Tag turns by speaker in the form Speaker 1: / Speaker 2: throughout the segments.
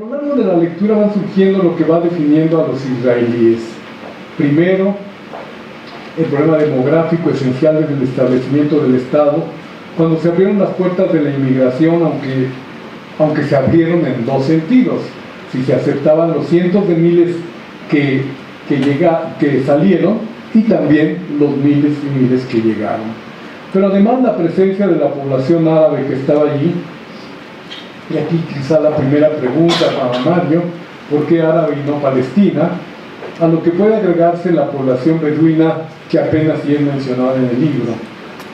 Speaker 1: lo largo de la lectura van surgiendo lo que va definiendo a los israelíes. Primero, el problema demográfico esencial desde el establecimiento del Estado, cuando se abrieron las puertas de la inmigración, aunque se abrieron en dos sentidos. Si se aceptaban los cientos de miles que salieron y también los miles y miles que llegaron. Pero además la presencia de la población árabe que estaba allí, y aquí quizá la primera pregunta para Mario, ¿por qué árabe y no Palestina? A lo que puede agregarse la población beduina que apenas sí es mencionada en el libro.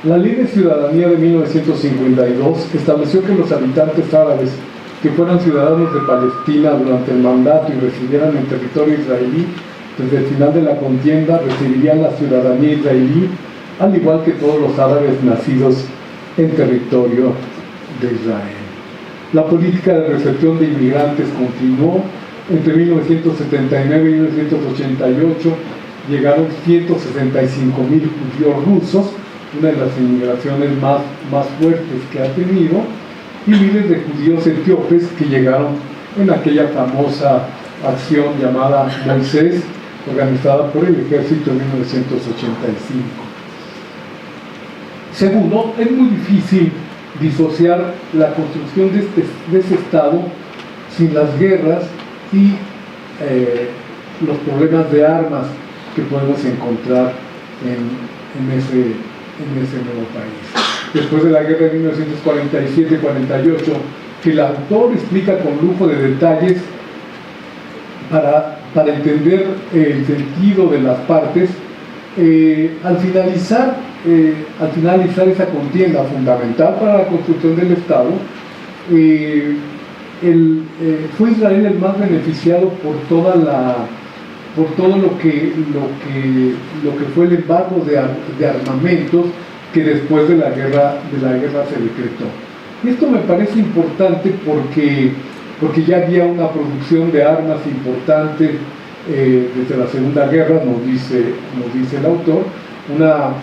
Speaker 1: La Ley de Ciudadanía de 1952 estableció que los habitantes árabes que fueran ciudadanos de Palestina durante el mandato y residieran en territorio israelí, desde el final de la contienda recibirían la ciudadanía israelí, al igual que todos los árabes nacidos en territorio de Israel. La política de recepción de inmigrantes continuó. Entre 1979 y 1988 llegaron 165,000 judíos rusos, una de las inmigraciones más fuertes que ha tenido, y miles de judíos etíopes que llegaron en aquella famosa acción llamada Moisés, organizada por el ejército en 1985. Segundo, es muy difícil disociar la construcción de ese Estado sin las guerras y los problemas de armas que podemos encontrar en ese nuevo país. Después de la guerra de 1947-48, que el autor explica con lujo de detalles para entender el sentido de las partes, al finalizar esa contienda fundamental para la construcción del Estado, fue Israel el más beneficiado por todo lo que fue el embargo de armamentos que después de la guerra se decretó. Y esto me parece importante porque ya había una producción de armas importante desde la Segunda Guerra, nos dice el autor, una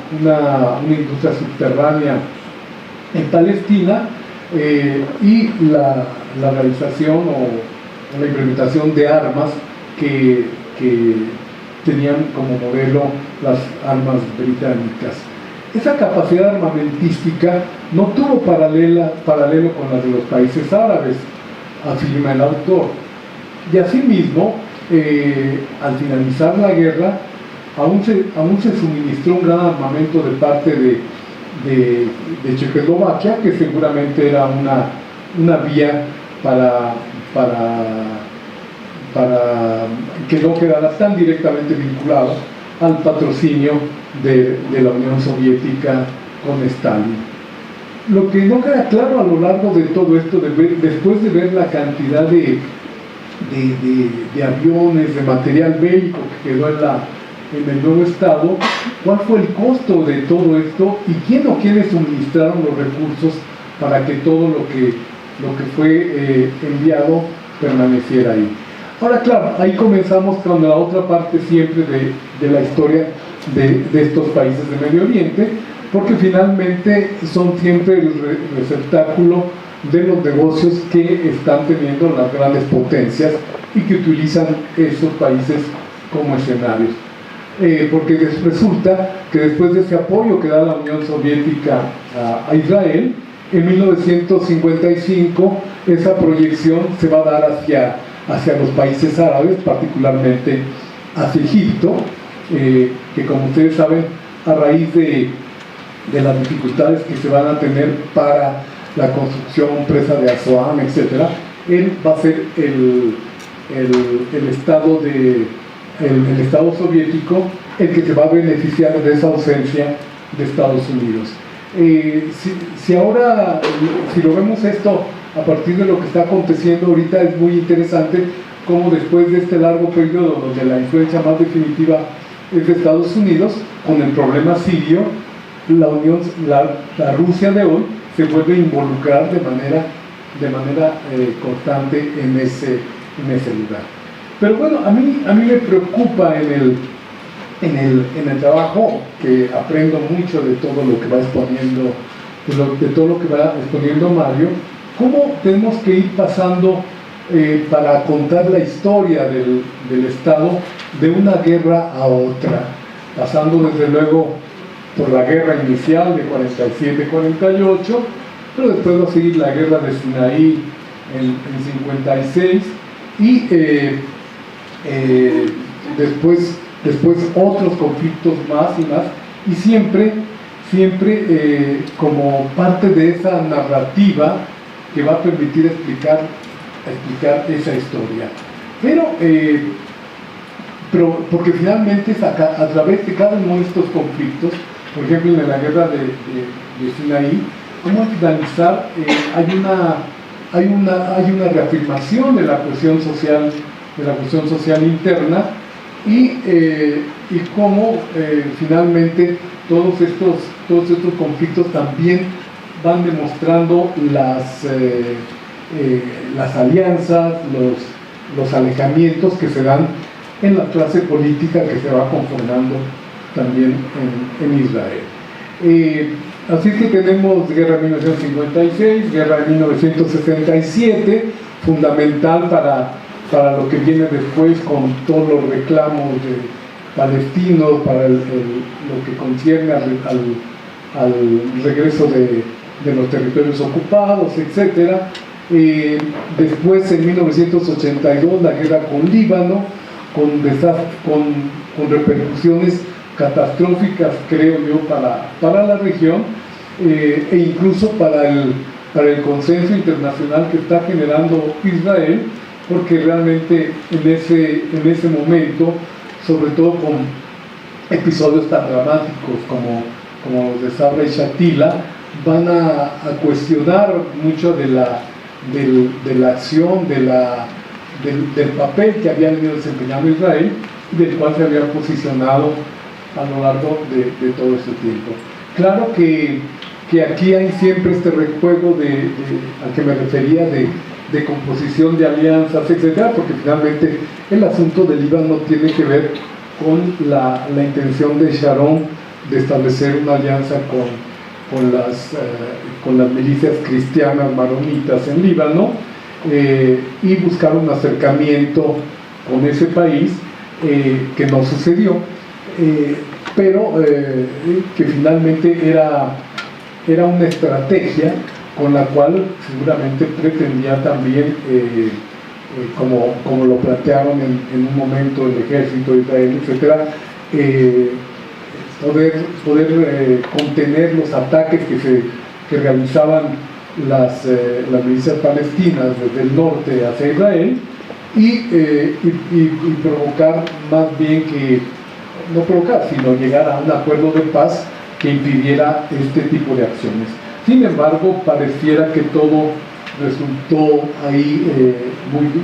Speaker 1: industria subterránea en Palestina, y la realización o la implementación de armas que tenían como modelo las armas británicas. Esa capacidad armamentística no tuvo paralelo con la de los países árabes, afirma el autor. Y asimismo, al finalizar la guerra, aún se suministró un gran armamento de parte de Checoslovaquia, que seguramente era una vía para que no quedara tan directamente vinculado al patrocinio de la Unión Soviética con Stalin. Lo que no queda claro a lo largo de todo esto, después de ver la cantidad de aviones, de material bélico que quedó en el nuevo Estado, cuál fue el costo de todo esto y quién o quiénes suministraron los recursos para que todo lo que fue enviado permaneciera ahí. Ahora, claro, ahí comenzamos con la otra parte siempre de la historia de estos países de Medio Oriente, porque finalmente son siempre el receptáculo de los negocios que están teniendo las grandes potencias y que utilizan esos países como escenarios. Porque resulta que después de ese apoyo que da la Unión Soviética a Israel, en 1955 esa proyección se va a dar hacia los países árabes, particularmente hacia Egipto, que como ustedes saben, a raíz de las dificultades que se van a tener para la construcción presa de Asuán, etc., él va a ser el Estado soviético el que se va a beneficiar de esa ausencia de Estados Unidos. Si lo vemos esto a partir de lo que está aconteciendo ahorita, es muy interesante cómo después de este largo periodo donde la influencia más definitiva es de Estados Unidos, con el problema sirio, la Rusia de hoy se vuelve a involucrar de manera constante en ese lugar. Pero bueno, a mí me preocupa en el trabajo, que aprendo mucho de todo lo que va exponiendo, Mario, cómo tenemos que ir pasando para contar la historia del Estado de una guerra a otra, pasando desde luego por la guerra inicial de 47-48, pero después va a seguir la guerra de Sinaí en 56 y después otros conflictos más y más, y siempre como parte de esa narrativa que va a permitir explicar esa historia. Pero porque finalmente es a través de cada uno de estos conflictos, por ejemplo en la guerra de Sinaí, como al finalizar hay una reafirmación de la cuestión social interna y cómo finalmente todos estos conflictos también van demostrando las alianzas, los alejamientos que se dan en la clase política que se va conformando también en Israel. Así que tenemos guerra de 1956, guerra de 1967, fundamental para lo que viene después con todos los reclamos palestinos, para lo que concierne al regreso de los territorios ocupados, etc. Después, en 1982, la guerra con Líbano, con repercusiones catastróficas, creo yo, para la región e incluso para el consenso internacional que está generando Israel, porque realmente en ese momento, sobre todo con episodios tan dramáticos como los de Sabra y Shatila, van a cuestionar mucho de la acción, del papel que había venido desempeñando Israel y del cual se había posicionado a lo largo de todo este tiempo. Claro que aquí hay siempre este rejuego al que me refería de composición de alianzas, etcétera, porque finalmente el asunto del Líbano tiene que ver con la intención de Sharon de establecer una alianza con las milicias cristianas maronitas en Líbano y buscar un acercamiento con ese país que no sucedió, pero que finalmente era una estrategia con la cual seguramente pretendía también, como lo plantearon en un momento el ejército de Israel, etcétera, poder contener los ataques que realizaban las milicias palestinas desde el norte hacia Israel y provocar más bien no provocar, sino llegar a un acuerdo de paz que impidiera este tipo de acciones. Sin embargo, pareciera que todo resultó ahí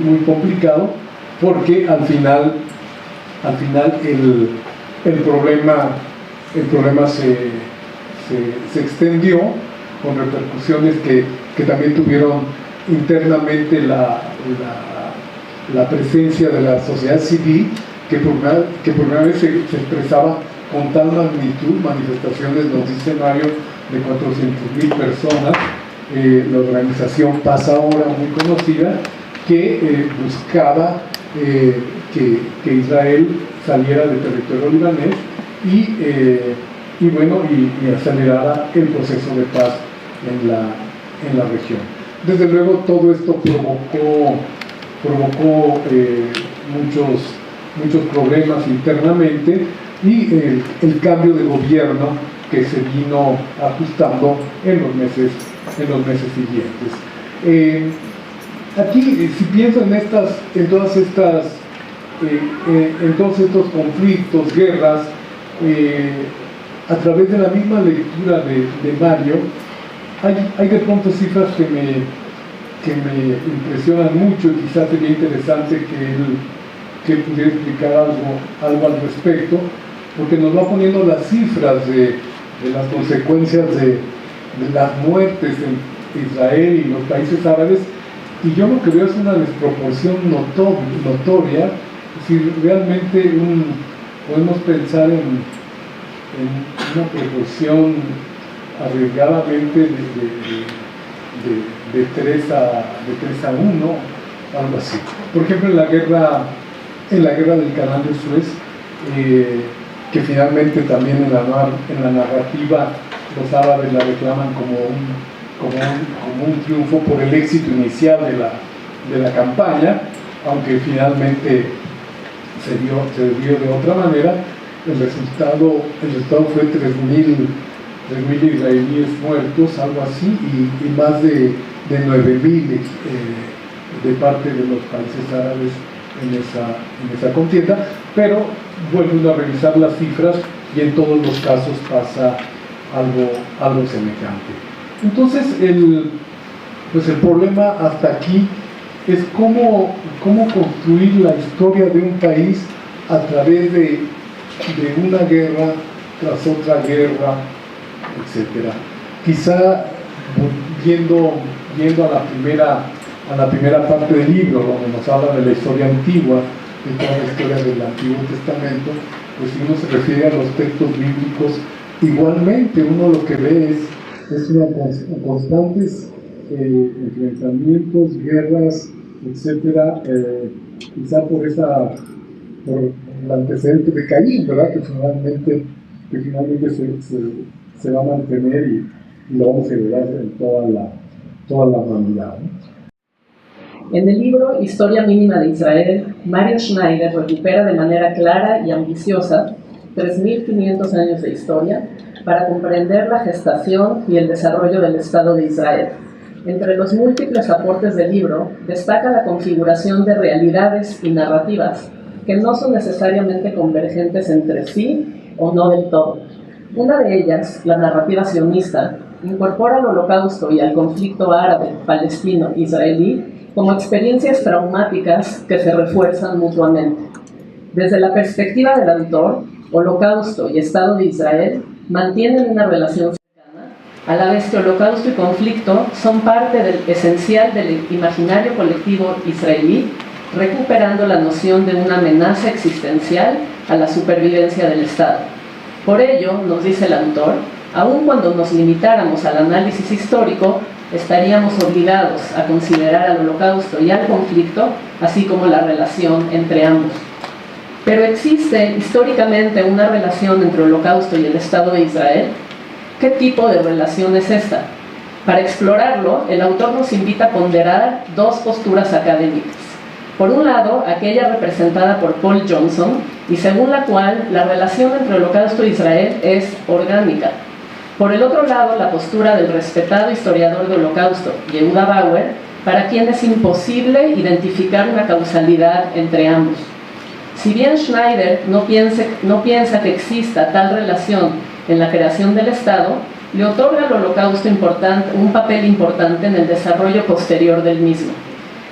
Speaker 1: muy complicado, porque al final el problema se extendió con repercusiones que también tuvieron internamente la presencia de la sociedad civil, que por primera vez se expresaba con tal magnitud. Manifestaciones, nos dice Mario, de 400,000 personas. La organización Paz Ahora, muy conocida, que buscaba que Israel saliera del territorio libanés y acelerara el proceso de paz en la región. Desde luego todo esto provocó muchos problemas internamente, y el cambio de gobierno que se vino ajustando en los meses siguientes. Aquí, si pienso en todos estos conflictos, guerras, a través de la misma lectura de Mario, hay de pronto cifras que me impresionan mucho, y quizás sería interesante que él pudiera explicar algo al respecto, porque nos va poniendo las cifras de las consecuencias de las muertes en Israel y los países árabes, y yo lo que veo es una desproporción notoria. Si realmente podemos pensar en una proporción arriesgadamente de 3 a 1, algo así. Por ejemplo, en la guerra del Canal de Suez, que finalmente también en la narrativa los árabes la reclaman como un triunfo por el éxito inicial de la campaña, aunque finalmente se dio de otra manera. El resultado fue 3.000 israelíes muertos, algo así, y más de 9.000 de parte de los países árabes en esa contienda, pero vuelve uno a revisar las cifras y en todos los casos pasa algo semejante. Entonces, el problema hasta aquí es cómo construir la historia de un país a través de una guerra tras otra guerra, etc. Quizá yendo a la primera parte del libro, donde nos habla de la historia antigua, de toda la historia del Antiguo Testamento, pues si uno se refiere a los textos bíblicos, igualmente uno lo que ve es constantes enfrentamientos, guerras, etcétera, quizá por el antecedente de Caín, ¿verdad? Que finalmente se va a mantener y lo vamos a heredar en toda la humanidad, ¿no?
Speaker 2: En el libro Historia mínima de Israel, Mario Schneider recupera de manera clara y ambiciosa 3.500 años de historia para comprender la gestación y el desarrollo del Estado de Israel. Entre los múltiples aportes del libro, destaca la configuración de realidades y narrativas que no son necesariamente convergentes entre sí o no del todo. Una de ellas, la narrativa sionista, incorpora al Holocausto y al conflicto árabe, palestino, israelí como experiencias traumáticas que se refuerzan mutuamente. Desde la perspectiva del autor, Holocausto y Estado de Israel mantienen una relación cercana, a la vez que Holocausto y conflicto son parte esencial del imaginario colectivo israelí, recuperando la noción de una amenaza existencial a la supervivencia del Estado. Por ello, nos dice el autor, aun cuando nos limitáramos al análisis histórico, estaríamos obligados a considerar al Holocausto y al conflicto, así como la relación entre ambos. Pero ¿existe históricamente una relación entre el Holocausto y el Estado de Israel? ¿Qué tipo de relación es esta? Para explorarlo, el autor nos invita a ponderar dos posturas académicas. Por un lado, aquella representada por Paul Johnson, y según la cual la relación entre el Holocausto e Israel es orgánica. Por el otro lado, la postura del respetado historiador del Holocausto, Yehuda Bauer, para quien es imposible identificar una causalidad entre ambos. Si bien Schneider no piensa que exista tal relación en la creación del Estado, le otorga al Holocausto un papel importante en el desarrollo posterior del mismo.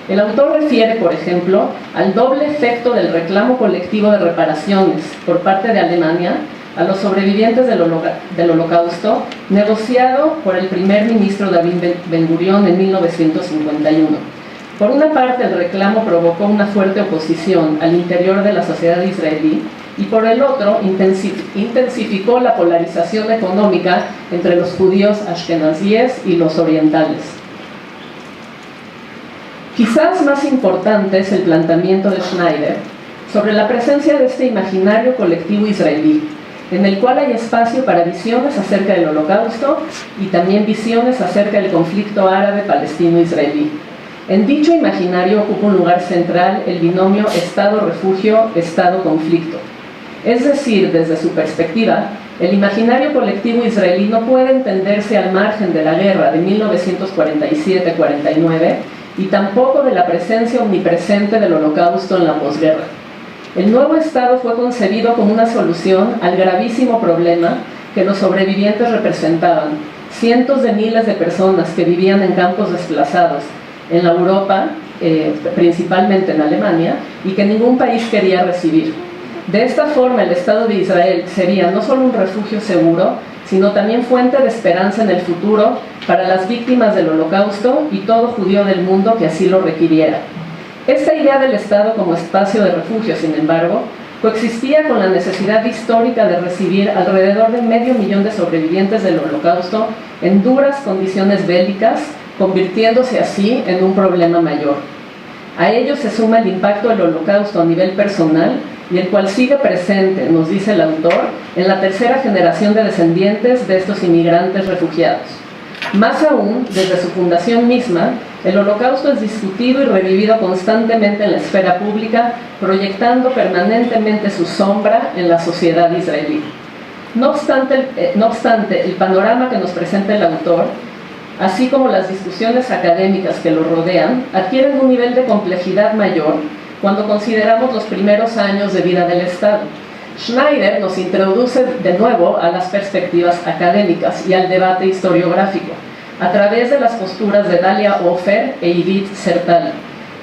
Speaker 2: El autor refiere, por ejemplo, al doble efecto del reclamo colectivo de reparaciones por parte de Alemania a los sobrevivientes del Holocausto, negociado por el primer ministro David Ben-Gurión en 1951. Por una parte, el reclamo provocó una fuerte oposición al interior de la sociedad israelí, y por el otro, intensificó la polarización económica entre los judíos ashkenazíes y los orientales. Quizás más importante es el planteamiento de Schneider sobre la presencia de este imaginario colectivo israelí, en el cual hay espacio para visiones acerca del Holocausto y también visiones acerca del conflicto árabe-palestino-israelí. En dicho imaginario ocupa un lugar central el binomio Estado-refugio, Estado-conflicto. Es decir, desde su perspectiva, el imaginario colectivo israelí no puede entenderse al margen de la guerra de 1947-49 y tampoco de la presencia omnipresente del Holocausto en la posguerra. El nuevo Estado fue concebido como una solución al gravísimo problema que los sobrevivientes representaban, cientos de miles de personas que vivían en campos desplazados en la Europa, principalmente en Alemania, y que ningún país quería recibir. De esta forma, el Estado de Israel sería no solo un refugio seguro, sino también fuente de esperanza en el futuro para las víctimas del Holocausto y todo judío del mundo que así lo requiriera. Esta idea del Estado como espacio de refugio, sin embargo, coexistía con la necesidad histórica de recibir alrededor de 500.000 de sobrevivientes del Holocausto en duras condiciones bélicas, convirtiéndose así en un problema mayor. A ello se suma el impacto del Holocausto a nivel personal y el cual sigue presente, nos dice el autor, en la tercera generación de descendientes de estos inmigrantes refugiados. Más aún, desde su fundación misma, el Holocausto es discutido y revivido constantemente en la esfera pública, proyectando permanentemente su sombra en la sociedad israelí. No obstante, el panorama que nos presenta el autor, así como las discusiones académicas que lo rodean, adquieren un nivel de complejidad mayor cuando consideramos los primeros años de vida del Estado. Schneider nos introduce de nuevo a las perspectivas académicas y al debate historiográfico, a través de las posturas de Dalia Ofer e Idit Sertal.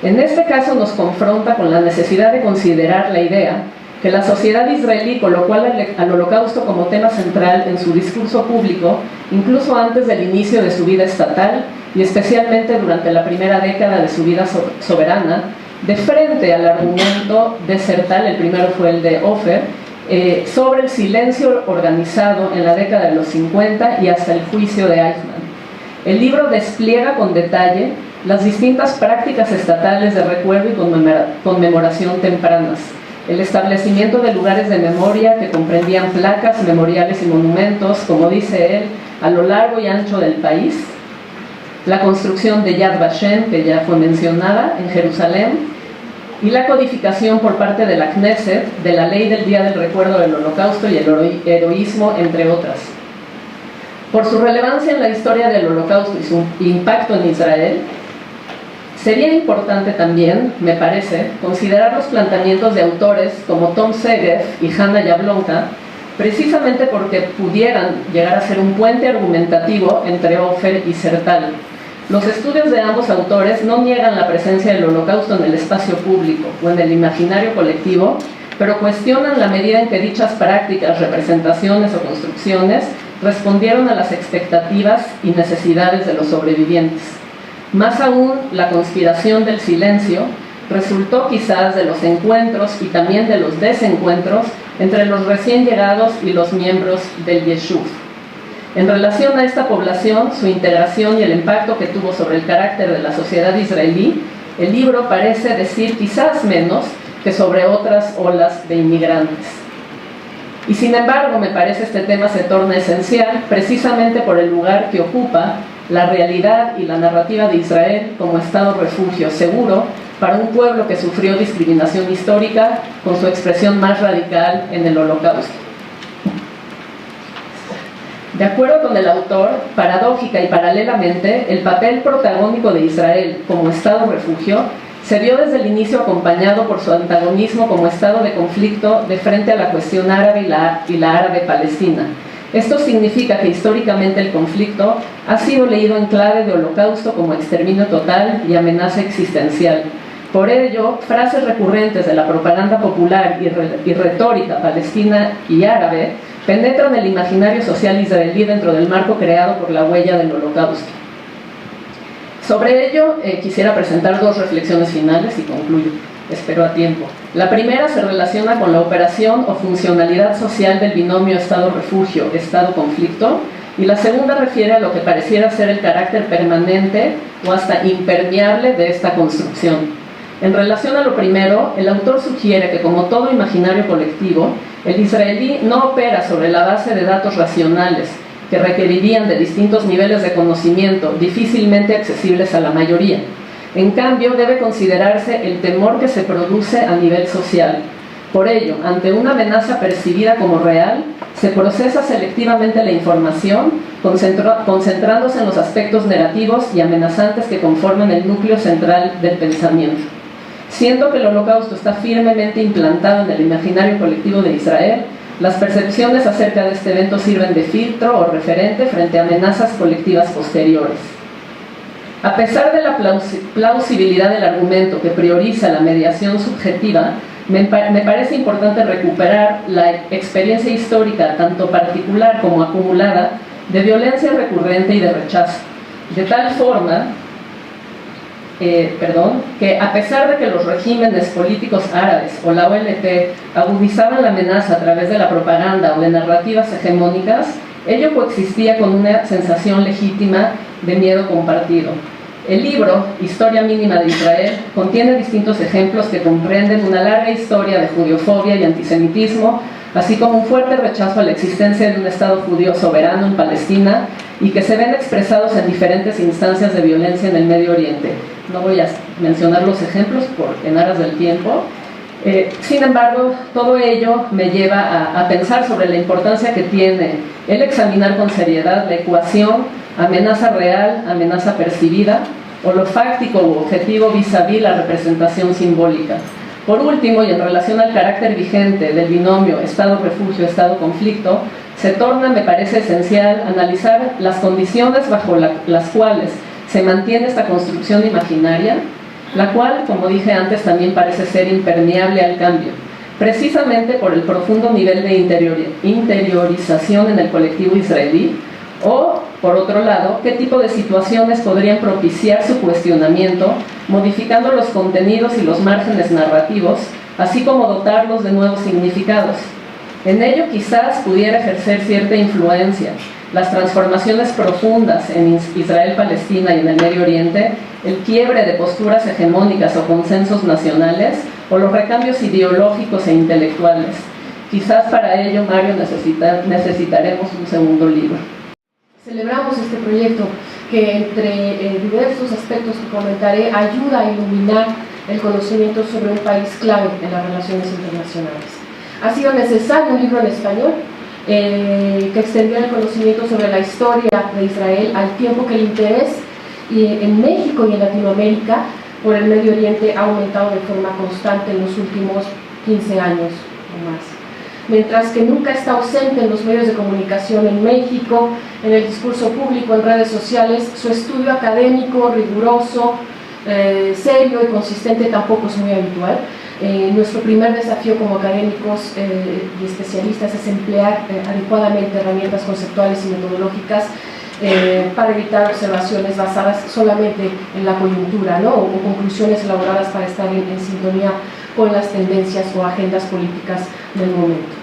Speaker 2: En este caso nos confronta con la necesidad de considerar la idea que la sociedad israelí colocó al Holocausto como tema central en su discurso público, incluso antes del inicio de su vida estatal y especialmente durante la primera década de su vida soberana, de frente al argumento de Sertal, el primero fue el de Ofer, sobre el silencio organizado en la década de los 50 y hasta el juicio de Eichmann. El libro despliega con detalle las distintas prácticas estatales de recuerdo y conmemoración tempranas, el establecimiento de lugares de memoria que comprendían placas, memoriales y monumentos, como dice él, a lo largo y ancho del país, la construcción de Yad Vashem, que ya fue mencionada, en Jerusalén, y la codificación por parte de la Knesset de la ley del Día del Recuerdo del Holocausto y el heroísmo, entre otras. Por su relevancia en la historia del Holocausto y su impacto en Israel, sería importante también, me parece, considerar los planteamientos de autores como Tom Segev y Hannah Jablonka, precisamente porque pudieran llegar a ser un puente argumentativo entre Ofer y Sertal. Los estudios de ambos autores no niegan la presencia del Holocausto en el espacio público o en el imaginario colectivo, pero cuestionan la medida en que dichas prácticas, representaciones o construcciones respondieron a las expectativas y necesidades de los sobrevivientes. Más aún, la conspiración del silencio resultó quizás de los encuentros y también de los desencuentros entre los recién llegados y los miembros del Yeshuv. En relación a esta población, su integración y el impacto que tuvo sobre el carácter de la sociedad israelí, el libro parece decir quizás menos que sobre otras olas de inmigrantes. Y sin embargo, me parece este tema se torna esencial precisamente por el lugar que ocupa la realidad y la narrativa de Israel como Estado refugio seguro para un pueblo que sufrió discriminación histórica con su expresión más radical en el Holocausto. De acuerdo con el autor, paradójica y paralelamente, el papel protagónico de Israel como Estado refugio se vio desde el inicio acompañado por su antagonismo como estado de conflicto de frente a la cuestión árabe y la árabe-palestina. Esto significa que históricamente el conflicto ha sido leído en clave de holocausto como exterminio total y amenaza existencial. Por ello, frases recurrentes de la propaganda popular y retórica palestina y árabe penetran el imaginario social israelí dentro del marco creado por la huella del Holocausto. Sobre ello, quisiera presentar dos reflexiones finales y concluyo. Espero a tiempo. La primera se relaciona con la operación o funcionalidad social del binomio Estado-refugio, Estado-conflicto, y la segunda refiere a lo que pareciera ser el carácter permanente o hasta impermeable de esta construcción. En relación a lo primero, el autor sugiere que, como todo imaginario colectivo, el israelí no opera sobre la base de datos racionales que requerirían de distintos niveles de conocimiento difícilmente accesibles a la mayoría. En cambio, debe considerarse el temor que se produce a nivel social. Por ello, ante una amenaza percibida como real, se procesa selectivamente la información, concentrándose en los aspectos negativos y amenazantes que conforman el núcleo central del pensamiento. Siendo que el Holocausto está firmemente implantado en el imaginario colectivo de Israel, las percepciones acerca de este evento sirven de filtro o referente frente a amenazas colectivas posteriores. A pesar de la plausibilidad del argumento que prioriza la mediación subjetiva, me parece importante recuperar la experiencia histórica, tanto particular como acumulada, de violencia recurrente y de rechazo, de tal forma que a pesar de que los regímenes políticos árabes o la OLP agudizaban la amenaza a través de la propaganda o de narrativas hegemónicas, ello coexistía con una sensación legítima de miedo compartido. El libro, Historia Mínima de Israel, contiene distintos ejemplos que comprenden una larga historia de judiofobia y antisemitismo, así como un fuerte rechazo a la existencia de un Estado judío soberano en Palestina y que se ven expresados en diferentes instancias de violencia en el Medio Oriente. No voy a mencionar los ejemplos en aras del tiempo. Sin embargo, todo ello me lleva a pensar sobre la importancia que tiene el examinar con seriedad la ecuación amenaza real, amenaza percibida, o lo fáctico u objetivo vis-a-vis la representación simbólica. Por último, y en relación al carácter vigente del binomio Estado-refugio, Estado-conflicto, se torna, me parece esencial, analizar las condiciones bajo las cuales se mantiene esta construcción imaginaria, la cual, como dije antes, también parece ser impermeable al cambio, precisamente por el profundo nivel de interiorización en el colectivo israelí, o, por otro lado, qué tipo de situaciones podrían propiciar su cuestionamiento, modificando los contenidos y los márgenes narrativos, así como dotarlos de nuevos significados. En ello quizás pudiera ejercer cierta influencia las transformaciones profundas en Israel-Palestina y en el Medio Oriente, el quiebre de posturas hegemónicas o consensos nacionales, o los recambios ideológicos e intelectuales. Quizás para ello, Mario, necesitaremos un segundo libro.
Speaker 3: Celebramos este proyecto que, entre diversos aspectos que comentaré, ayuda a iluminar el conocimiento sobre un país clave en las relaciones internacionales. Ha sido necesario un libro en español que extendiera el conocimiento sobre la historia de Israel, al tiempo que el interés en México y en Latinoamérica por el Medio Oriente ha aumentado de forma constante en los últimos 15 años o más. Mientras que nunca está ausente en los medios de comunicación en México, en el discurso público, en redes sociales, su estudio académico, riguroso, serio y consistente tampoco es muy habitual. Nuestro primer desafío como académicos y especialistas es emplear adecuadamente herramientas conceptuales y metodológicas para evitar observaciones basadas solamente en la coyuntura, ¿no? o conclusiones elaboradas para estar en sintonía con las tendencias o agendas políticas del momento.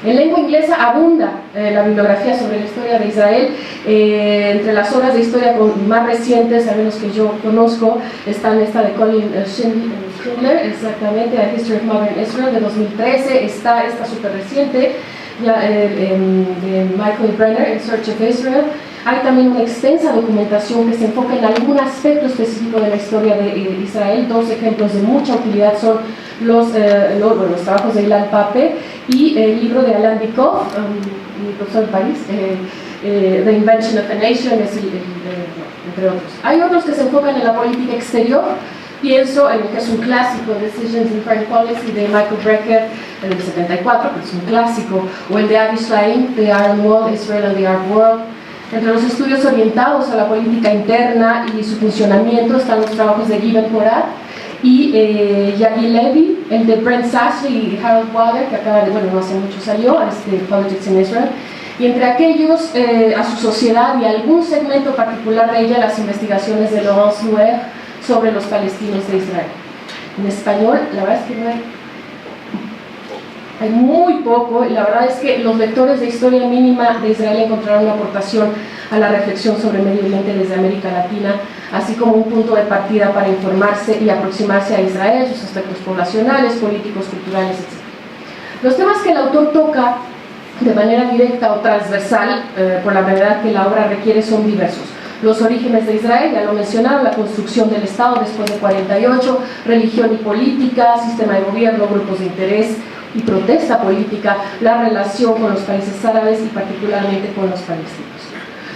Speaker 3: En lengua inglesa abunda la bibliografía sobre la historia de Israel. Entre las obras de historia más recientes, al menos que yo conozco, están esta de Colin Schindler, exactamente, A History of Modern Israel, de 2013, está esta súper reciente, de Michael Brenner, In Search of Israel. Hay también una extensa documentación que se enfoca en algún aspecto específico de la historia de Israel. Dos ejemplos de mucha utilidad son los trabajos de Ilan Pape y el libro de Alain Bikov, mi profesor de París, The Invention of a Nation, entre otros. Hay otros que se enfocan en la política exterior. Pienso en el que es un clásico, Decisions in Foreign Policy, de Michael Brecker, del 74, que es un clásico, o el de Avi Shlaim, The Iron Wall, Israel and the Arab World. Entre los estudios orientados a la política interna y su funcionamiento están los trabajos de Given Porat y Yagi Levy, el de Brent Sashley y Harold Waller, que acaba de, no hace mucho salió, Politics in Israel, y entre aquellos a su sociedad y algún segmento particular de ella, las investigaciones de Laurence Louer sobre los palestinos de Israel. En español, la verdad es que no hay muy poco, y la verdad es que los lectores de Historia Mínima de Israel encontraron una aportación a la reflexión sobre Medio Oriente desde América Latina, así como un punto de partida para informarse y aproximarse a Israel, sus aspectos poblacionales, políticos, culturales, etc. Los temas que el autor toca de manera directa o transversal, por la brevedad que la obra requiere, son diversos. Los orígenes de Israel, ya lo mencionaron, la construcción del Estado después de 48, religión y política, sistema de gobierno, grupos de interés y protesta política, la relación con los países árabes y particularmente con los palestinos.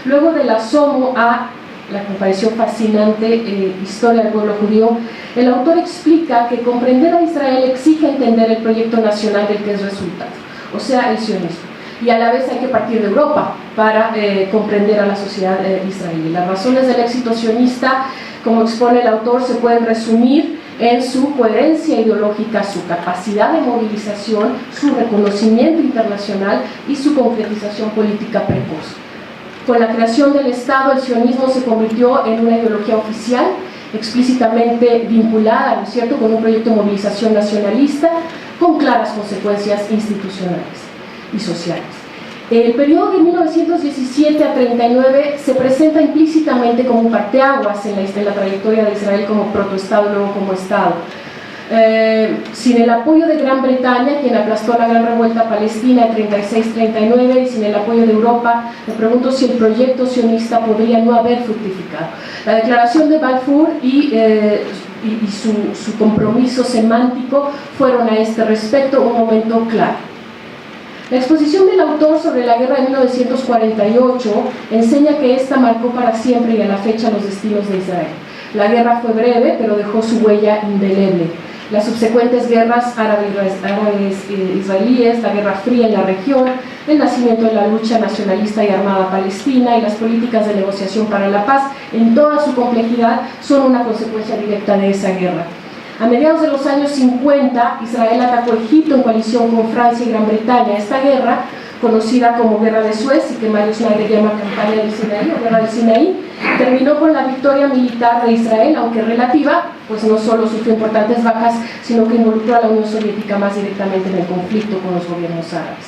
Speaker 3: Luego del asomo a la que me pareció fascinante historia del pueblo judío, el autor explica que comprender a Israel exige entender el proyecto nacional del que es resultado, o sea, el sionismo. Y a la vez hay que partir de Europa para comprender a la sociedad israelí. Las razones del éxito sionista, como expone el autor, se pueden resumir en su coherencia ideológica, su capacidad de movilización, su reconocimiento internacional y su concretización política precoz. Con la creación del Estado, el sionismo se convirtió en una ideología oficial, explícitamente vinculada, ¿no es cierto?, con un proyecto de movilización nacionalista, con claras consecuencias institucionales y sociales. El periodo de 1917 a 39 se presenta implícitamente como un parteaguas en la trayectoria de Israel como protoestado y luego como Estado. Sin el apoyo de Gran Bretaña, quien aplastó la gran revuelta palestina de 36-39, y sin el apoyo de Europa, me pregunto si el proyecto sionista podría no haber fructificado. La declaración de Balfour y su compromiso semántico fueron a este respecto un momento clave. La exposición del autor sobre la guerra de 1948 enseña que esta marcó para siempre y a la fecha los destinos de Israel. La guerra fue breve, pero dejó su huella indeleble. Las subsecuentes guerras árabes-israelíes, la Guerra Fría en la región, el nacimiento de la lucha nacionalista y armada palestina y las políticas de negociación para la paz, en toda su complejidad, son una consecuencia directa de esa guerra. A mediados de los años 50, Israel atacó Egipto en coalición con Francia y Gran Bretaña. Esta guerra, conocida como Guerra de Suez y que Mario Schneider llama Campaña del Sinaí o Guerra del Sinaí, terminó con la victoria militar de Israel, aunque relativa, pues no solo sufrió importantes bajas, sino que involucró a la Unión Soviética más directamente en el conflicto con los gobiernos árabes.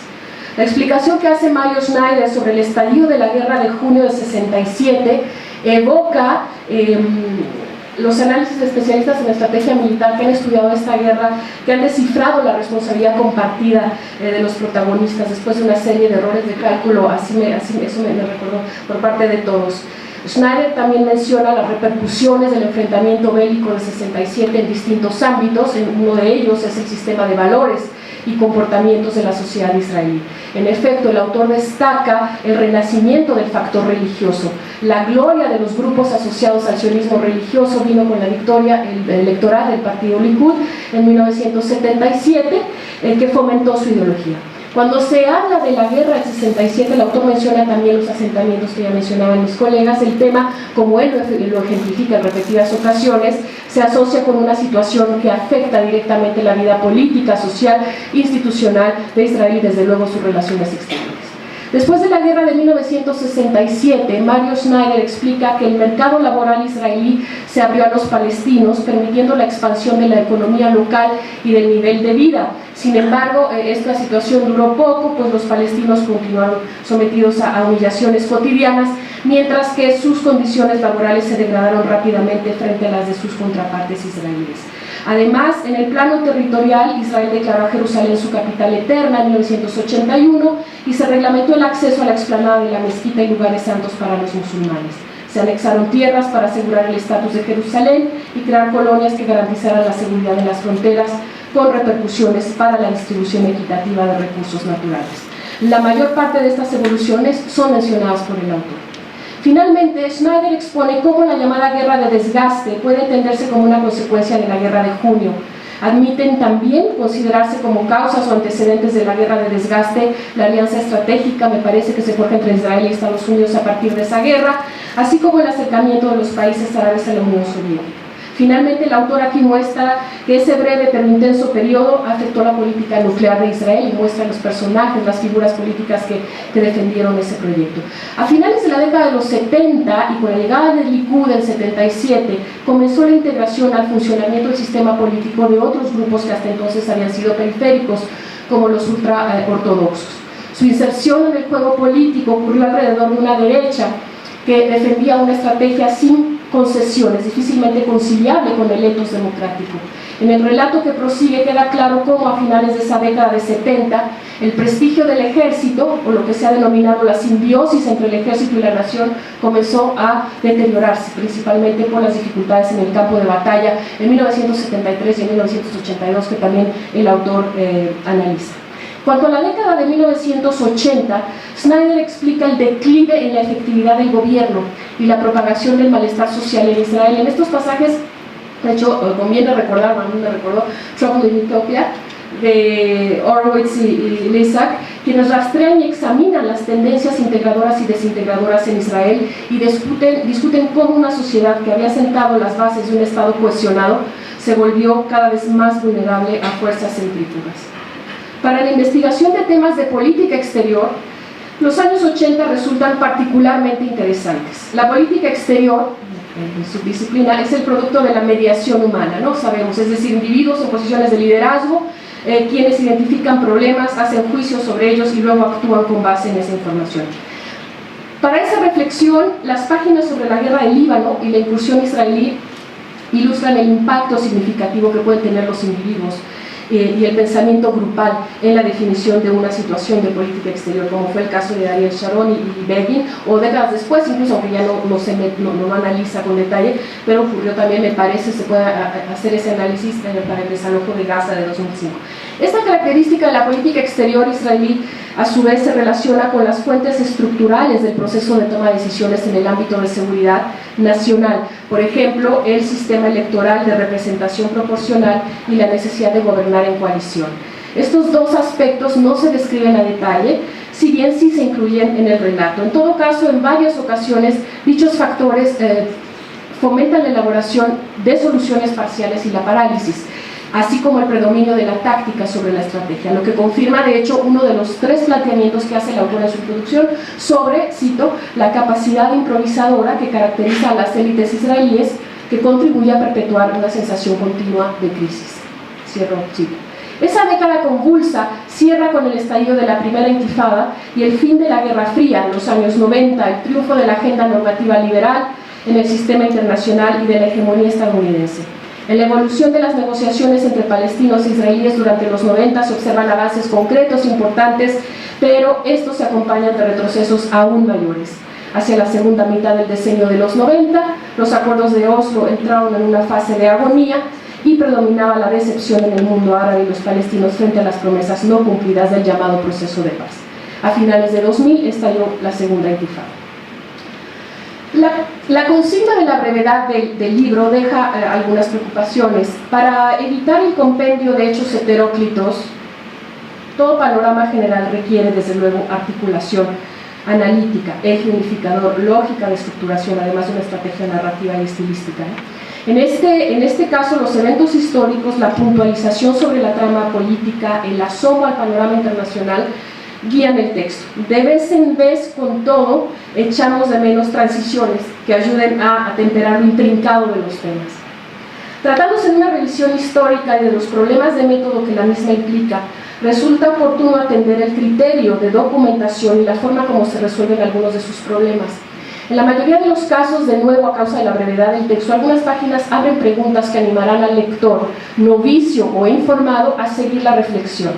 Speaker 3: La explicación que hace Mario Schneider sobre el estallido de la guerra de junio de 67 evoca los análisis de especialistas en estrategia militar que han estudiado esta guerra, que han descifrado la responsabilidad compartida de los protagonistas después de una serie de errores de cálculo, eso me recordó, por parte de todos. Schneider también menciona las repercusiones del enfrentamiento bélico de 67 en distintos ámbitos. Uno de ellos es el sistema de valores y comportamientos de la sociedad israelí. En efecto, el autor destaca el renacimiento del factor religioso. La gloria de los grupos asociados al sionismo religioso vino con la victoria electoral del partido Likud en 1977, que fomentó su ideología. Cuando se habla de la guerra del 67, el autor menciona también los asentamientos que ya mencionaban mis colegas. El tema, como él lo ejemplifica en repetidas ocasiones, se asocia con una situación que afecta directamente la vida política, social, institucional de Israel y desde luego sus relaciones exteriores. Después de la guerra de 1967, Mario Schneider explica que el mercado laboral israelí se abrió a los palestinos, permitiendo la expansión de la economía local y del nivel de vida. Sin embargo, esta situación duró poco, pues los palestinos continuaron sometidos a humillaciones cotidianas, mientras que sus condiciones laborales se degradaron rápidamente frente a las de sus contrapartes israelíes. Además, en el plano territorial, Israel declaró a Jerusalén su capital eterna en 1981 y se reglamentó el acceso a la explanada de la mezquita y lugares santos para los musulmanes. Se anexaron tierras para asegurar el estatus de Jerusalén y crear colonias que garantizaran la seguridad de las fronteras, con repercusiones para la distribución equitativa de recursos naturales. La mayor parte de estas evoluciones son mencionadas por el autor. Finalmente, Schneider expone cómo la llamada guerra de desgaste puede entenderse como una consecuencia de la guerra de junio. Admiten también considerarse como causas o antecedentes de la guerra de desgaste la alianza estratégica, me parece, que se forja entre Israel y Estados Unidos a partir de esa guerra, así como el acercamiento de los países árabes a la Unión Soviética. Finalmente, el autor aquí muestra que ese breve pero intenso periodo afectó la política nuclear de Israel y muestra los personajes, las figuras políticas que defendieron ese proyecto. A finales de la década de los 70 y con la llegada del Likud en 77, comenzó la integración al funcionamiento del sistema político de otros grupos que hasta entonces habían sido periféricos, como los ultraortodoxos. Su inserción en el juego político ocurrió alrededor de una derecha que defendía una estrategia sin concesiones, difícilmente conciliable con el etos democrático. En el relato que prosigue queda claro cómo a finales de esa década de 70 el prestigio del ejército, o lo que se ha denominado la simbiosis entre el ejército y la nación, comenzó a deteriorarse, principalmente por las dificultades en el campo de batalla en 1973 y en 1982, que también el autor analiza. Cuanto a la década de 1980, Schneider explica el declive en la efectividad del gobierno y la propagación del malestar social en Israel. En estos pasajes, de hecho, conviene recordar, a mí me recordó Trouble in Utopia, de Horowitz y Lisak, quienes rastrean y examinan las tendencias integradoras y desintegradoras en Israel y discuten cómo una sociedad que había sentado las bases de un Estado cohesionado se volvió cada vez más vulnerable a fuerzas centrífugas. Para la investigación de temas de política exterior, los años 80 resultan particularmente interesantes. La política exterior, en su disciplina, es el producto de la mediación humana, ¿no? Sabemos, es decir, individuos en posiciones de liderazgo quienes identifican problemas, hacen juicios sobre ellos y luego actúan con base en esa información. Para esa reflexión, las páginas sobre la guerra del Líbano y la incursión israelí ilustran el impacto significativo que pueden tener los individuos y el pensamiento grupal en la definición de una situación de política exterior, como fue el caso de Ariel Sharon y Begin, o décadas después, incluso aunque ya no analiza con detalle, pero ocurrió también, me parece, se puede hacer ese análisis para el desalojo de Gaza de 2005. Esta característica de la política exterior israelí, a su vez, se relaciona con las fuentes estructurales del proceso de toma de decisiones en el ámbito de seguridad nacional, por ejemplo, el sistema electoral de representación proporcional y la necesidad de gobernar en coalición. Estos dos aspectos no se describen a detalle, si bien sí se incluyen en el relato. En todo caso, en varias ocasiones, dichos factores fomentan la elaboración de soluciones parciales y la parálisis, así como el predominio de la táctica sobre la estrategia, lo que confirma de hecho uno de los 3 planteamientos que hace el autor en su introducción sobre, cito, la capacidad improvisadora que caracteriza a las élites israelíes, que contribuye a perpetuar una sensación continua de crisis. Cierro cito. Esa década convulsa cierra con el estallido de la primera intifada y el fin de la Guerra Fría en los años 90, el triunfo de la agenda normativa liberal en el sistema internacional y de la hegemonía estadounidense. En la evolución de las negociaciones entre palestinos e israelíes durante los 90 se observan avances concretos importantes, pero estos se acompañan de retrocesos aún mayores. Hacia la segunda mitad del decenio de los 90, los acuerdos de Oslo entraron en una fase de agonía y predominaba la decepción en el mundo árabe y los palestinos frente a las promesas no cumplidas del llamado proceso de paz. A finales de 2000 estalló la segunda intifada. La consigna de la brevedad del libro deja algunas preocupaciones. Para evitar el compendio de hechos heteróclitos, todo panorama general requiere desde luego articulación analítica, eje unificador, lógica de estructuración, además de una estrategia narrativa y estilística. En este caso, los eventos históricos, la puntualización sobre la trama política, el asomo al panorama internacional, guían el texto. De vez en vez, con todo, echamos de menos transiciones que ayuden a atemperar lo intrincado de los temas. Tratándose de una revisión histórica y de los problemas de método que la misma implica, resulta oportuno atender el criterio de documentación y la forma como se resuelven algunos de sus problemas. En la mayoría de los casos, de nuevo a causa de la brevedad del texto, algunas páginas abren preguntas que animarán al lector, novicio o informado, a seguir la reflexión.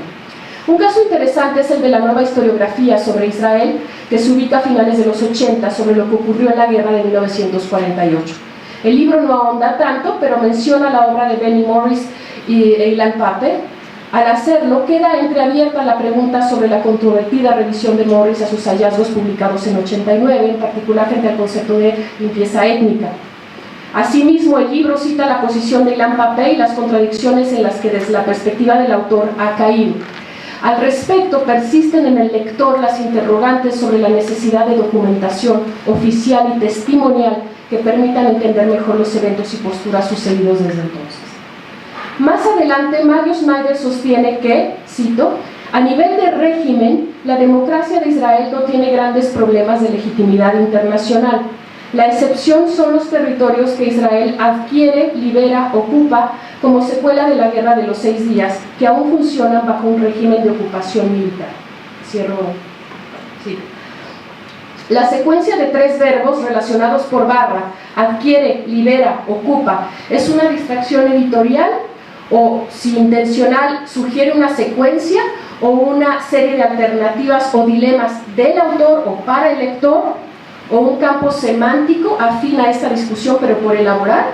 Speaker 3: Un caso interesante es el de la nueva historiografía sobre Israel, que se ubica a finales de los 80 sobre lo que ocurrió en la guerra de 1948. El libro no ahonda tanto, pero menciona la obra de Benny Morris e Ilan Pappé. Al hacerlo, queda entreabierta la pregunta sobre la controvertida revisión de Morris a sus hallazgos publicados en 89, en particular frente al concepto de limpieza étnica. Asimismo, el libro cita la posición de Ilan Pappé y las contradicciones en las que desde la perspectiva del autor ha caído. Al respecto, persisten en el lector las interrogantes sobre la necesidad de documentación oficial y testimonial que permitan entender mejor los eventos y posturas sucedidos desde entonces. Más adelante, Mario Schneider sostiene que, cito, a nivel de régimen, la democracia de Israel no tiene grandes problemas de legitimidad internacional. La excepción son los territorios que Israel adquiere, libera, ocupa como secuela de la Guerra de los 6 días, que aún funcionan bajo un régimen de ocupación militar. Cierro. Sí. La secuencia de 3 verbos relacionados por barra, adquiere, libera, ocupa, es una distracción editorial o, si intencional, sugiere una secuencia o una serie de alternativas o dilemas del autor o para el lector, o un campo semántico afín a esta discusión pero por elaborar.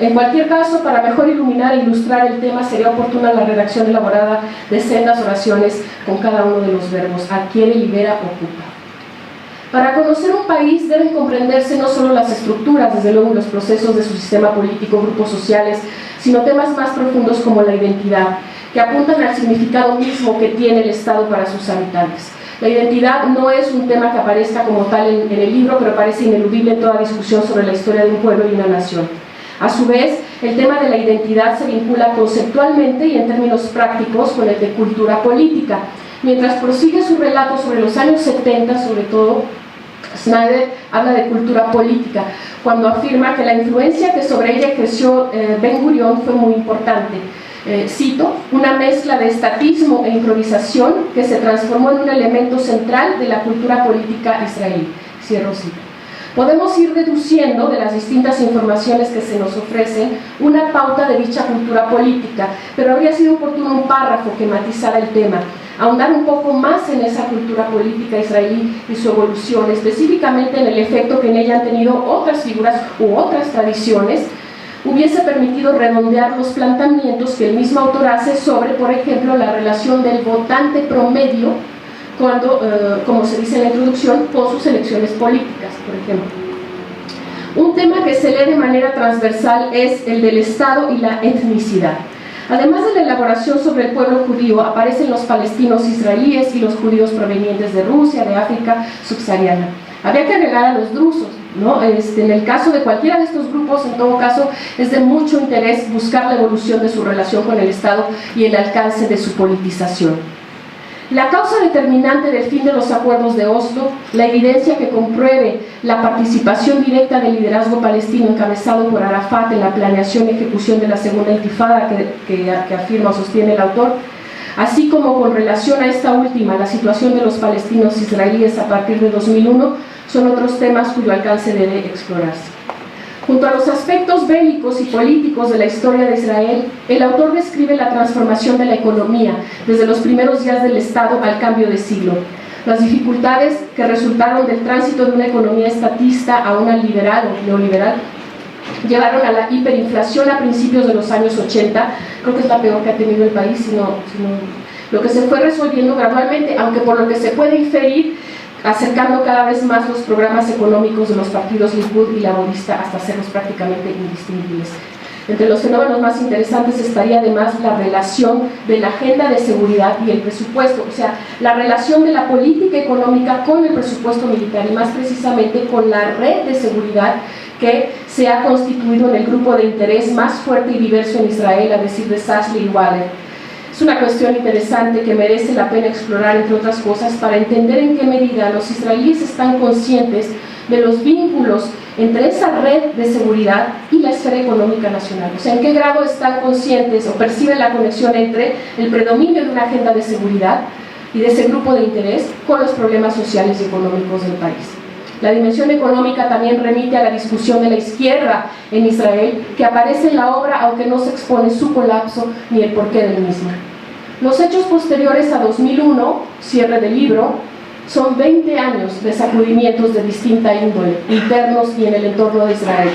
Speaker 3: En cualquier caso, para mejor iluminar e ilustrar el tema, sería oportuna la redacción elaborada de sendas oraciones con cada uno de los verbos, adquiere, libera, ocupa. Para conocer un país deben comprenderse no solo las estructuras, desde luego los procesos de su sistema político, grupos sociales, sino temas más profundos como la identidad, que apuntan al significado mismo que tiene el Estado para sus habitantes. La identidad no es un tema que aparezca como tal en el libro, pero parece ineludible en toda discusión sobre la historia de un pueblo y una nación. A su vez, el tema de la identidad se vincula conceptualmente y en términos prácticos con el de cultura política. Mientras prosigue su relato sobre los años 70, sobre todo, Schneider habla de cultura política, cuando afirma que la influencia que sobre ella ejerció Ben-Gurión fue muy importante. cito, una mezcla de estatismo e improvisación que se transformó en un elemento central de la cultura política israelí. Cierro cita. Podemos ir deduciendo de las distintas informaciones que se nos ofrecen una pauta de dicha cultura política, pero habría sido oportuno un párrafo que matizara el tema, ahondar un poco más en esa cultura política israelí y su evolución, específicamente en el efecto que en ella han tenido otras figuras u otras tradiciones, hubiese permitido redondear los planteamientos que el mismo autor hace sobre, por ejemplo, la relación del votante promedio cuando, como se dice en la introducción, con sus elecciones políticas, por ejemplo. Un tema que se lee de manera transversal es el del Estado y la etnicidad. Además de la elaboración sobre el pueblo judío, aparecen los palestinos israelíes y los judíos provenientes de Rusia, de África subsahariana. Habría que agregar a los drusos, ¿no? En el caso de cualquiera de estos grupos, en todo caso, es de mucho interés buscar la evolución de su relación con el Estado y el alcance de su politización. La causa determinante del fin de los acuerdos de Oslo, la evidencia que compruebe la participación directa del liderazgo palestino encabezado por Arafat en la planeación y ejecución de la segunda intifada que afirma o sostiene el autor, así como con relación a esta última, la situación de los palestinos israelíes a partir de 2001, son otros temas cuyo alcance debe explorarse. Junto a los aspectos bélicos y políticos de la historia de Israel, el autor describe la transformación de la economía desde los primeros días del Estado al cambio de siglo, las dificultades que resultaron del tránsito de una economía estatista a una liberal o neoliberal, llevaron a la hiperinflación a principios de los años 80, creo que es la peor que ha tenido el país, lo que se fue resolviendo gradualmente, aunque por lo que se puede inferir, acercando cada vez más los programas económicos de los partidos Likud y Laborista hasta hacerlos prácticamente indistinguibles. Entre los fenómenos más interesantes estaría además la relación de la agenda de seguridad y el presupuesto, o sea, la relación de la política económica con el presupuesto militar y más precisamente con la red de seguridad que se ha constituido en el grupo de interés más fuerte y diverso en Israel, a decir de Sassler y Waller. Es una cuestión interesante que merece la pena explorar, entre otras cosas, para entender en qué medida los israelíes están conscientes de los vínculos entre esa red de seguridad y la esfera económica nacional. O sea, en qué grado están conscientes o perciben la conexión entre el predominio de una agenda de seguridad y de ese grupo de interés con los problemas sociales y económicos del país. La dimensión económica también remite a la discusión de la izquierda en Israel, que aparece en la obra aunque no se expone su colapso ni el porqué del mismo. Los hechos posteriores a 2001, cierre del libro, son 20 años de sacudimientos de distinta índole, internos y en el entorno de Israel,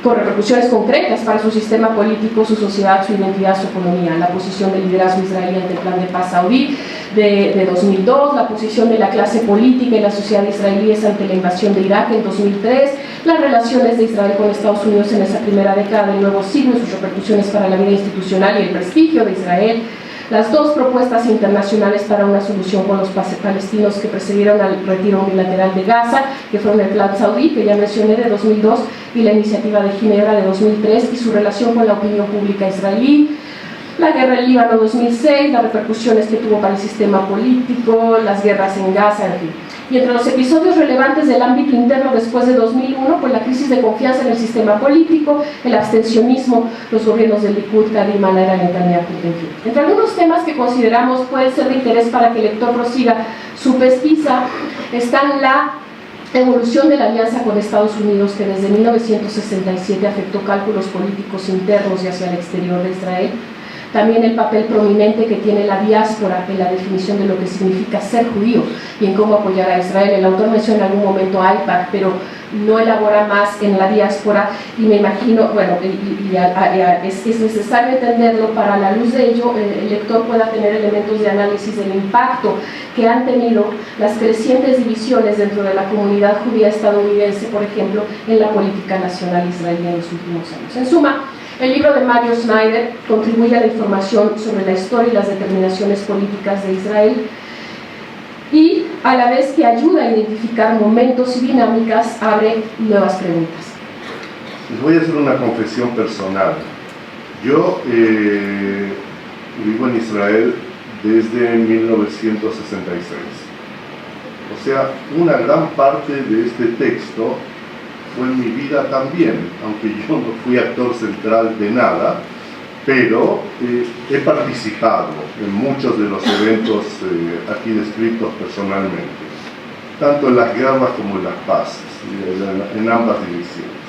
Speaker 3: con repercusiones concretas para su sistema político, su sociedad, su identidad, su economía, la posición del liderazgo israelí ante el plan de paz saudí de 2002, la posición de la clase política y la sociedad israelíes ante la invasión de Irak en 2003, las relaciones de Israel con Estados Unidos en esa primera década del nuevo siglo, sus repercusiones para la vida institucional y el prestigio de Israel, las dos propuestas internacionales para una solución con los palestinos que precedieron al retiro unilateral de Gaza, que fueron el Plan Saudí, que ya mencioné, de 2002, y la Iniciativa de Ginebra de 2003, y su relación con la opinión pública israelí, la guerra en Líbano 2006, las repercusiones que tuvo para el sistema político, las guerras en Gaza, en fin. Y entre los episodios relevantes del ámbito interno después de 2001, pues la crisis de confianza en el sistema político, el abstencionismo, los gobiernos del Likud, Kadima, la era Netanyahu, en fin. Entre algunos temas que consideramos pueden ser de interés para que el lector prosiga su pesquisa, están la evolución de la alianza con Estados Unidos, que desde 1967 afectó cálculos políticos internos y hacia el exterior de Israel. También el papel prominente que tiene la diáspora en la definición de lo que significa ser judío y en cómo apoyar a Israel. El autor menciona en algún momento a AIPAC, pero no elabora más en la diáspora, y me imagino, bueno, es necesario entenderlo para, a la luz de ello, el lector pueda tener elementos de análisis del impacto que han tenido las crecientes divisiones dentro de la comunidad judía estadounidense, por ejemplo, en la política nacional israelí en los últimos años. En suma, el libro de Mario Schneider contribuye a la información sobre la historia y las determinaciones políticas de Israel, y a la vez que ayuda a identificar momentos y dinámicas, abre nuevas preguntas.
Speaker 4: Les voy a hacer una confesión personal. Yo vivo en Israel desde 1966. O sea, una gran parte de este texto fue en mi vida también, aunque yo no fui actor central de nada, pero he participado en muchos de los eventos aquí descritos personalmente, tanto en las guerras como en las paces, en ambas divisiones.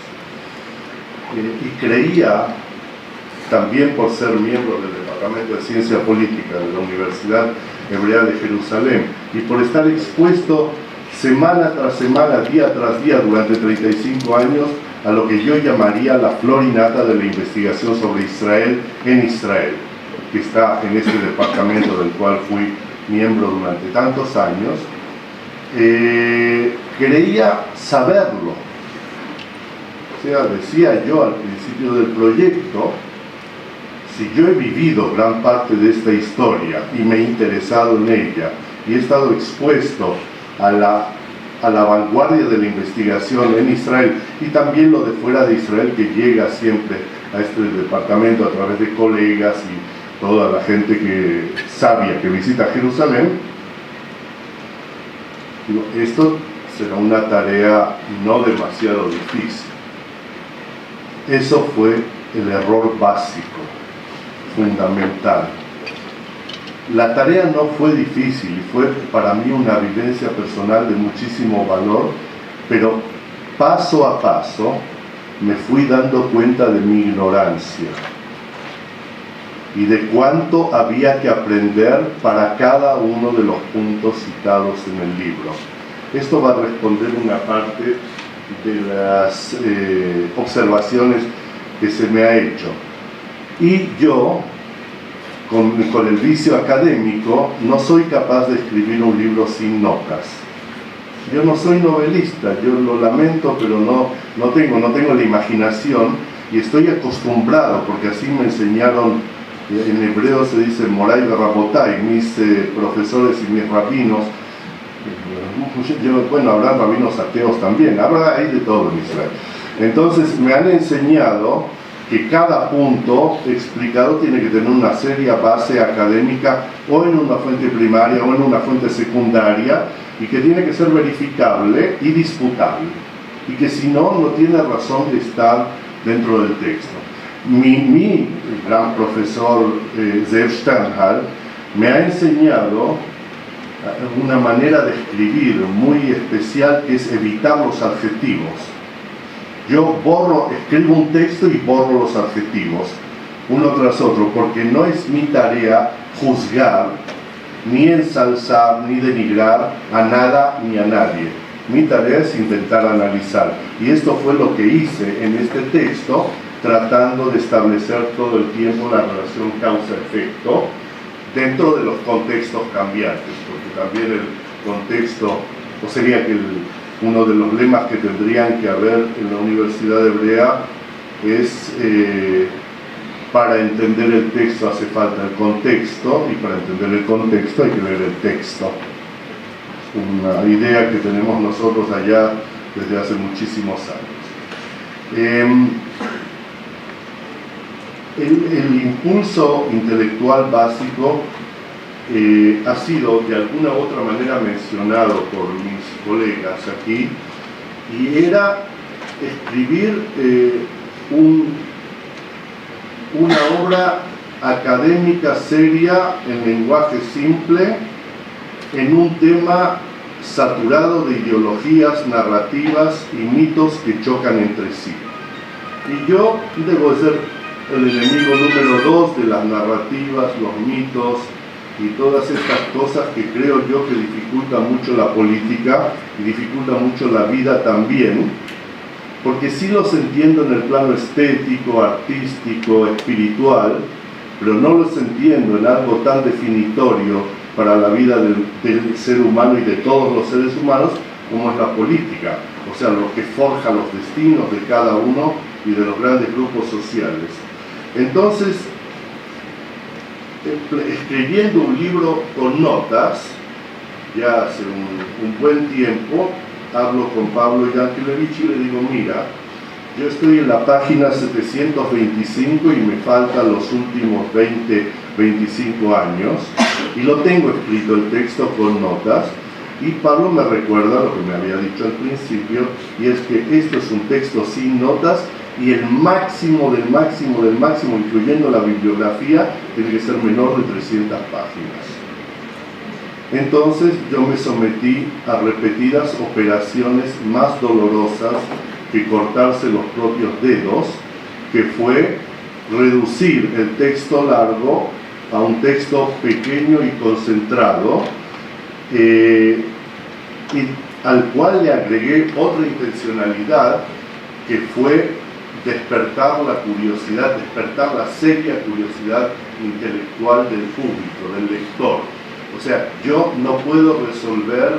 Speaker 4: Y creía, también por ser miembro del Departamento de Ciencia Política de la Universidad Hebrea de Jerusalén y por estar expuesto semana tras semana, día tras día, durante 35 años, a lo que yo llamaría la flor y nata de la investigación sobre Israel en Israel, que está en este departamento del cual fui miembro durante tantos años, creía saberlo. O sea, decía yo al principio del proyecto, si yo he vivido gran parte de esta historia y me he interesado en ella y he estado expuesto a la vanguardia de la investigación en Israel y también lo de fuera de Israel que llega siempre a este departamento a través de colegas y toda la gente sabia que visita Jerusalén, digo, esto será una tarea no demasiado difícil. Eso fue el error básico, fundamental. La tarea no fue difícil y fue para mí una vivencia personal de muchísimo valor, pero paso a paso me fui dando cuenta de mi ignorancia y de cuánto había que aprender para cada uno de los puntos citados en el libro. Esto va a responder una parte de las observaciones que se me ha hecho. Y yo, con el vicio académico, no soy capaz de escribir un libro sin notas. Yo no soy novelista, yo lo lamento, pero no tengo la imaginación y estoy acostumbrado, porque así me enseñaron, en hebreo se dice Moray Rabotai, mis profesores y mis rabinos. Bueno, habrán rabinos ateos también, hay de todo en Israel. Entonces me han enseñado que cada punto explicado tiene que tener una seria base académica o en una fuente primaria o en una fuente secundaria y que tiene que ser verificable y disputable y que si no, no tiene razón de estar dentro del texto. Mi gran profesor Zev Sternhal me ha enseñado una manera de escribir muy especial que es evitar los adjetivos. Yo escribo un texto y borro los adjetivos, uno tras otro, porque no es mi tarea juzgar, ni ensalzar, ni denigrar a nada ni a nadie. Mi tarea es intentar analizar. Y esto fue lo que hice en este texto, tratando de establecer todo el tiempo la relación causa-efecto dentro de los contextos cambiantes, porque también el contexto, o sería que uno de los lemas que tendrían que haber en la Universidad Hebrea es para entender el texto hace falta el contexto y para entender el contexto hay que leer el texto. Una idea que tenemos nosotros allá desde hace muchísimos años. El impulso intelectual básico ha sido de alguna u otra manera mencionado por mis colegas aquí y era escribir una obra académica seria en lenguaje simple en un tema saturado de ideologías, narrativas y mitos que chocan entre sí. Y yo debo ser el enemigo número 2 de las narrativas, los mitos y todas estas cosas que creo yo que dificultan mucho la política y dificultan mucho la vida también, porque sí los entiendo en el plano estético, artístico, espiritual, pero no los entiendo en algo tan definitorio para la vida del ser humano y de todos los seres humanos como es la política, o sea, lo que forja los destinos de cada uno y de los grandes grupos sociales. Entonces, escribiendo un libro con notas, ya hace un buen tiempo, hablo con Pablo Yankelevich y le digo, mira, yo estoy en la página 725 y me faltan los últimos 20-25 años, y lo tengo escrito el texto con notas, y Pablo me recuerda lo que me había dicho al principio, y es que esto es un texto sin notas y el máximo del máximo del máximo, incluyendo la bibliografía, tiene que ser menor de 300 páginas. Entonces yo me sometí a repetidas operaciones más dolorosas que cortarse los propios dedos, que fue reducir el texto largo a un texto pequeño y concentrado, y al cual le agregué otra intencionalidad, que fue despertar la curiosidad, despertar la seria curiosidad intelectual del público, del lector. O sea, yo no puedo resolver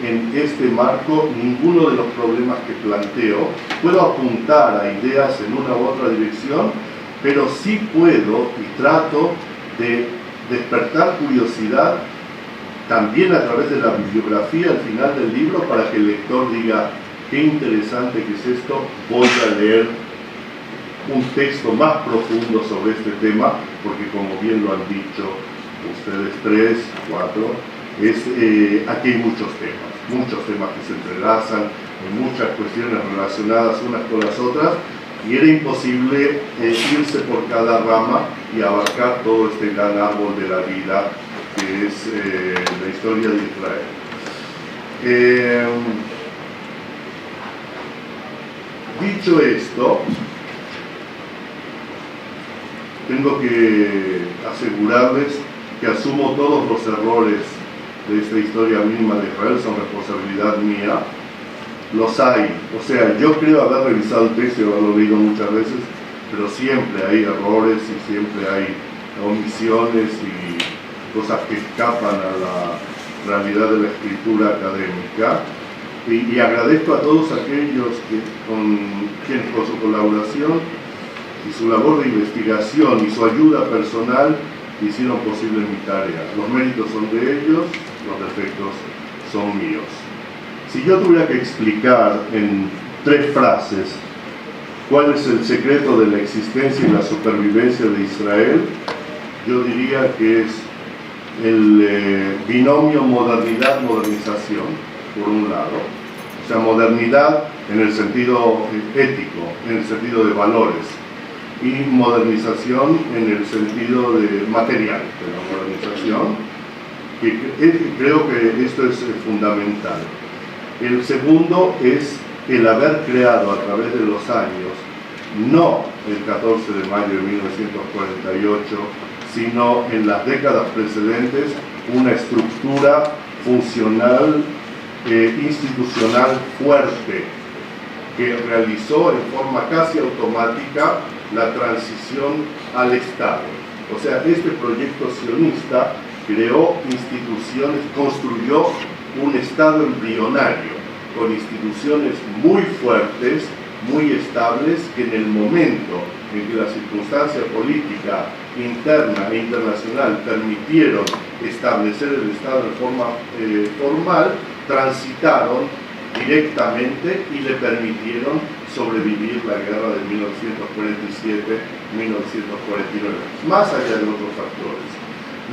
Speaker 4: en este marco ninguno de los problemas que planteo. Puedo apuntar a ideas en una u otra dirección, pero sí puedo y trato de despertar curiosidad también a través de la bibliografía al final del libro, para que el lector diga: qué interesante que es esto, voy a leer un texto más profundo sobre este tema, porque como bien lo han dicho ustedes 3, 4, aquí hay muchos temas que se entrelazan, hay muchas cuestiones relacionadas unas con las otras, y era imposible irse por cada rama y abarcar todo este gran árbol de la vida que es la historia de Israel. Dicho esto, tengo que asegurarles que asumo todos los errores de esta historia mínima de Israel, son responsabilidad mía. Los hay, o sea, yo creo haber revisado el texto y haberlo leído muchas veces, pero siempre hay errores y siempre hay omisiones y cosas que escapan a la realidad de la escritura académica. Y agradezco a todos aquellos quienes con su colaboración y su labor de investigación y su ayuda personal hicieron posible mi tarea. Los méritos son de ellos, los defectos son míos. Si yo tuviera que explicar en 3 frases cuál es el secreto de la existencia y la supervivencia de Israel, yo diría que es el binomio modernidad-modernización, por un lado, o sea, modernidad en el sentido ético, en el sentido de valores, y modernización en el sentido de material de la modernización, que creo que esto es fundamental. El segundo es el haber creado a través de los años, no el 14 de mayo de 1948, sino en las décadas precedentes, una estructura funcional, institucional fuerte, que realizó en forma casi automática la transición al Estado. O sea, este proyecto sionista creó instituciones, construyó un Estado embrionario, con instituciones muy fuertes, muy estables, que en el momento en que la circunstancia política interna e internacional permitieron establecer el Estado de forma formal, transitaron directamente y le permitieron sobrevivir la guerra de 1947-1949, más allá de otros factores.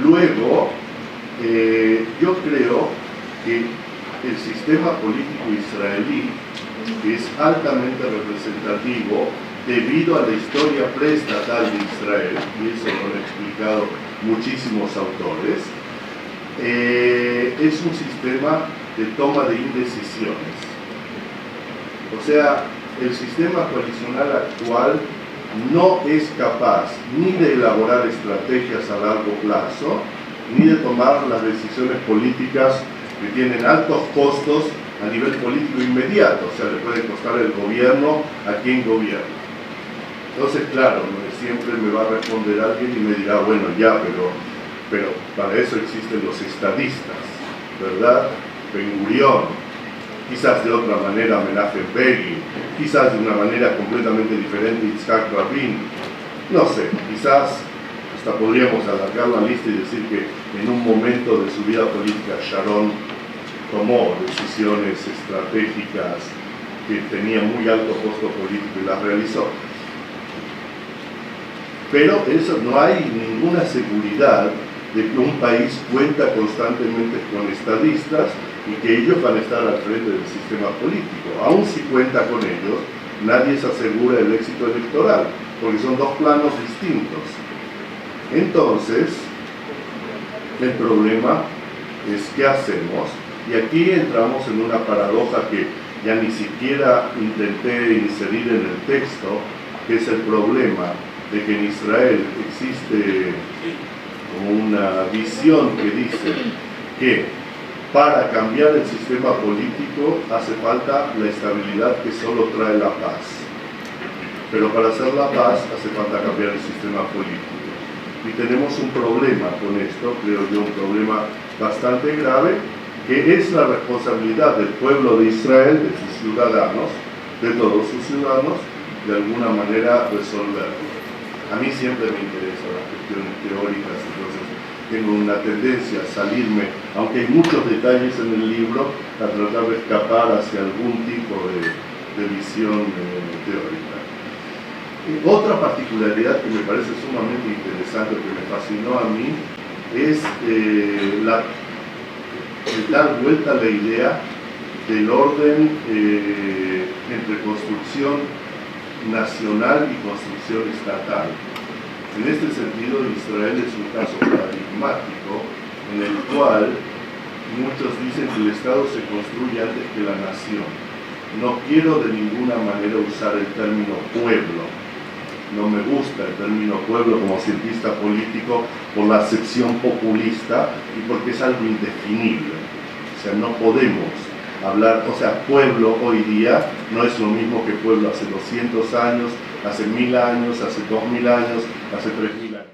Speaker 4: Luego, yo creo que el sistema político israelí es altamente representativo debido a la historia preestatal de Israel, y eso lo han explicado muchísimos autores. Es un sistema de toma de indecisiones. O sea, el sistema coalicional actual no es capaz ni de elaborar estrategias a largo plazo, ni de tomar las decisiones políticas que tienen altos costos a nivel político inmediato. O sea, le puede costar el gobierno a quien gobierna. Entonces, claro, siempre me va a responder alguien y me dirá: bueno, ya, pero para eso existen los estadistas, ¿verdad? Ben-Gurión, quizás de otra manera Menachem Begin, quizás de una manera completamente diferente Yitzhak Rabin, no sé, quizás hasta podríamos alargar la lista y decir que en un momento de su vida política Sharon tomó decisiones estratégicas que tenían muy alto costo político y las realizó. Pero eso, no hay ninguna seguridad de que un país cuenta constantemente con estadistas y que ellos van a estar al frente del sistema político. Aún si cuenta con ellos, nadie se asegura el éxito electoral, porque son dos planos distintos. Entonces, el problema es qué hacemos, y aquí entramos en una paradoja que ya ni siquiera intenté inserir en el texto, que es el problema de que en Israel existe como una visión que dice que para cambiar el sistema político hace falta la estabilidad que solo trae la paz. Pero para hacer la paz hace falta cambiar el sistema político. Y tenemos un problema con esto, creo yo, un problema bastante grave, que es la responsabilidad del pueblo de Israel, de sus ciudadanos, de todos sus ciudadanos, de alguna manera resolverlo. A mí siempre me interesan las cuestiones teóricas, entonces tengo una tendencia a salirme, aunque hay muchos detalles en el libro, a tratar de escapar hacia algún tipo de visión teórica. Otra particularidad que me parece sumamente interesante, que me fascinó a mí, es el dar vuelta a la idea del orden entre construcción nacional y construcción estatal. En este sentido, Israel es un caso paradigmático en el cual muchos dicen que el Estado se construye antes que la nación. No quiero de ninguna manera usar el término pueblo. No me gusta el término pueblo como cientista político por la acepción populista y porque es algo indefinible. O sea, no podemos hablar, o sea, pueblo hoy día no es lo mismo que pueblo hace 200 años, hace 1000 años, hace 2000 años, hace 3000 años.